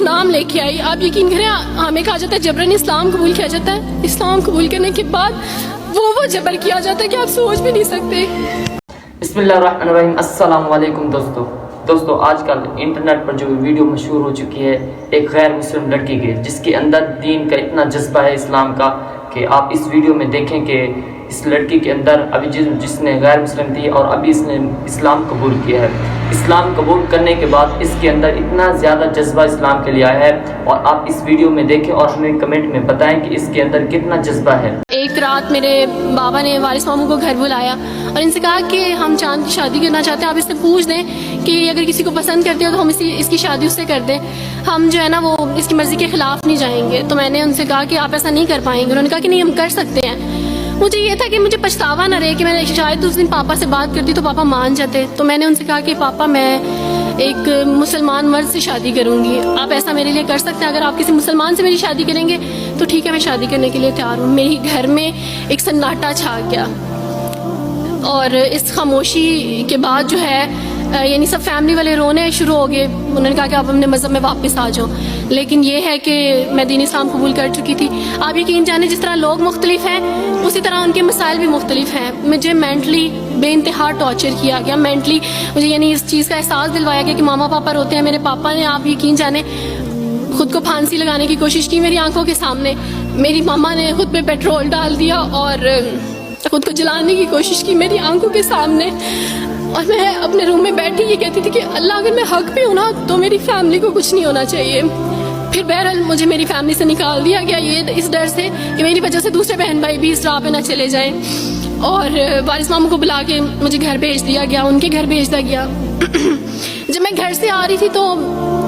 नाम लेके आई। आप यकीन करें हमें कहा जाता है जबरन इस्लाम कबूल किया जाता है। इस्लाम कबूल करने के बाद वो जबर किया जाता है कि आप सोच भी नहीं सकते। बिस्मिल्लाहिर्रहमानिर्रहीम। अस्सलाम वालेकुम दोस्तों आजकल इंटरनेट पर जो वीडियो मशहूर हो चुकी है एक गैर मुस्लिम लड़की की, जिसके अंदर दीन का इतना जज्बा है इस्लाम का कि आप इस वीडियो में देखें कि इस लड़की के अंदर अभी जिसने गैर मुस्लिम थी और अभी इसने इस्लाम कबूल किया है। इस्लाम कबूल करने के बाद इसके अंदर इतना ज़्यादा जज्बा इस्लाम के लिए आया है और आप इस वीडियो में देखें और हमें कमेंट में बताएं कि इसके अंदर कितना जज्बा है। एक रात मेरे बाबा ने वारिस मामू को घर बुलाया और इनसे कहा कि हम चांद की शादी करना चाहते हैं, आप इससे पूछ दें कि अगर किसी को पसंद करते हो तो हम इसकी शादी उससे कर दें, हम जो है ना वो इसकी मर्ज़ी के खिलाफ नहीं जाएंगे। तो मैंने उनसे कहा कि आप ऐसा नहीं कर पाएंगे। उन्होंने कहा कि नहीं हम कर सकते हैं। मुझे ये था कि मुझे पछतावा ना रहे कि मैंने शायद उस दिन पापा से बात करती तो पापा मान जाते। तो मैंने उनसे कहा कि पापा मैं एक मुसलमान मर्द से शादी करूंगी, आप ऐसा मेरे लिए कर सकते हैं? अगर आप किसी मुसलमान से मेरी शादी करेंगे तो ठीक है, मैं शादी करने के लिए तैयार हूँ। मेरे घर में एक सन्नाटा छा गया और इस खामोशी के बाद जो है यानी सब फैमिली वाले रोने शुरू हो गए। उन्होंने कहा कि आप अपने मज़हब में वापस आ जाओ। लेकिन ये है कि मैं दीन इस्लाम कबूल कर चुकी थी। आप यकीन जाने जिस तरह लोग मुख्तलिफ हैं उसी तरह उनके मसाइल भी मुख्तलिफ हैं। मुझे मेंटली बेइंतहा टॉर्चर किया गया। मेंटली मुझे यानी इस चीज़ का एहसास दिलवाया गया कि मामा पापा रोते हैं। मेरे पापा ने आप यकीन जाने खुद को फांसी लगाने की कोशिश की मेरी आंखों के सामने। मेरी मामा ने खुद पे पेट्रोल डाल दिया और खुद को जलाने की कोशिश की मेरी आंखों के सामने। और मैं अपने रूम में बैठी ये कहती थी कि अल्लाह अगर मैं हक पे हूँ ना तो मेरी फैमिली को कुछ नहीं होना चाहिए। फिर बहरहाल मुझे मेरी फैमिली से निकाल दिया गया ये इस डर से कि मेरी वजह से दूसरे बहन भाई भी इस राह पे ना चले जाएं। और वारिस मामू को बुला के मुझे घर भेज दिया गया, उनके घर भेज दिया गया। जब मैं घर से आ रही थी तो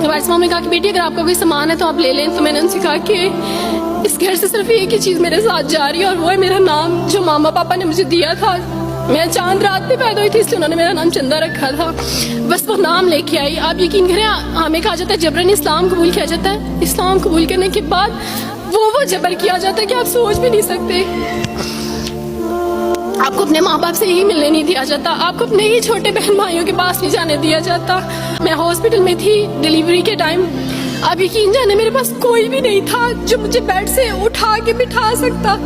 वारिस मामू ने कहा कि बेटी अगर आपका कोई सामान है तो आप ले लें। तो मैंने उनसे कहा कि इस घर से सिर्फ एक ही चीज़ मेरे साथ जा रही है और वो है मेरा नाम जो मामा पापा ने मुझे दिया था। मैं चांद रात में पैदा हुई थी इसलिए उन्होंने मेरा नाम चंदा रखा था। बस वो नाम लेके आई। आप यकीन करें हमें कहा जाता है जबरन इस्लाम कबूल किया जाता है। इस्लाम कबूल करने के बाद वो जबर किया जाता है कि आप सोच भी नहीं सकते। आपको अपने माँ बाप से ही मिलने नहीं दिया जाता, आपको अपने ही छोटे बहन भाइयों के पास नहीं जाने दिया जाता। मैं हॉस्पिटल में थी डिलीवरी के टाइम। आप यकीन जाने मेरे पास कोई भी नहीं था जो मुझे बेड से उठा के बिठा सकता।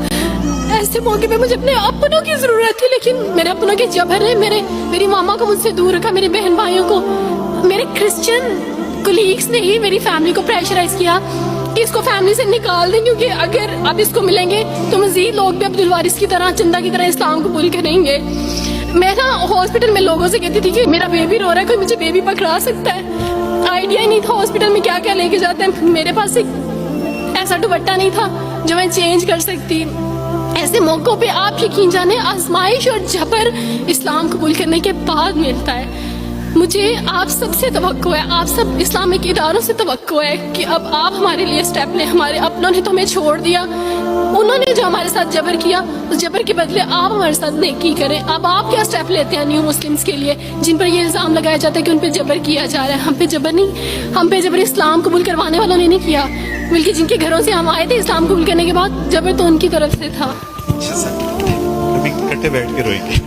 ऐसे मौके पे मुझे अपने अपनों की जरूरत थी, लेकिन मेरे अपनों के जबर है। मेरी मामा को मुझसे दूर रखा, मेरे बहन भाइयों को। मेरे क्रिश्चियन कोलीग्स ने ही मेरी फैमिली को प्रेशराइज किया कि इसको फैमिली से निकाल दें, क्योंकि अगर अब इसको मिलेंगे तो मजीद लोग भी अब्दुल वारिस की तरह चंदा की तरह इस्लाम कबूल करेंगे। मैं ना हॉस्पिटल में लोगों से कहती थी कि मेरा बेबी रो रहा है, कोई मुझे बेबी पकड़ा सकता है? आइडिया ही नहीं था हॉस्पिटल में क्या क्या लेके जाते हैं। मेरे पास एक ऐसा दुपट्टा नहीं था जो मैं चेंज कर सकती। ऐसे मौकों पे आप यकीन जाने आजमाइश और जबर इस्लाम कबूल करने के बाद मिलता है। मुझे आप सबसे तवक्को है, आप सब इस्लामिक इदारों से तवक्को है कि अब आप हमारे लिए स्टेप लें। हमारे अपनों ने तो हमें छोड़ दिया, उन्होंने जो हमारे साथ जबर किया उस जबर के बदले आप हमारे साथ नेकी करें। अब आप क्या स्टेप लेते हैं न्यू मुस्लिम्स के लिए जिन पर ये इल्ज़ाम लगाया जाता है कि उन पर जबर किया जा रहा है? हम पे जबर नहीं, हम पे जबर इस्लाम कबूल करवाने वालों ने नहीं किया, बल्कि जिनके घरों से हम आए थे इस्लाम कबूल करने के बाद जबर तो उनकी तरफ से था। बैठ के रोएंगे।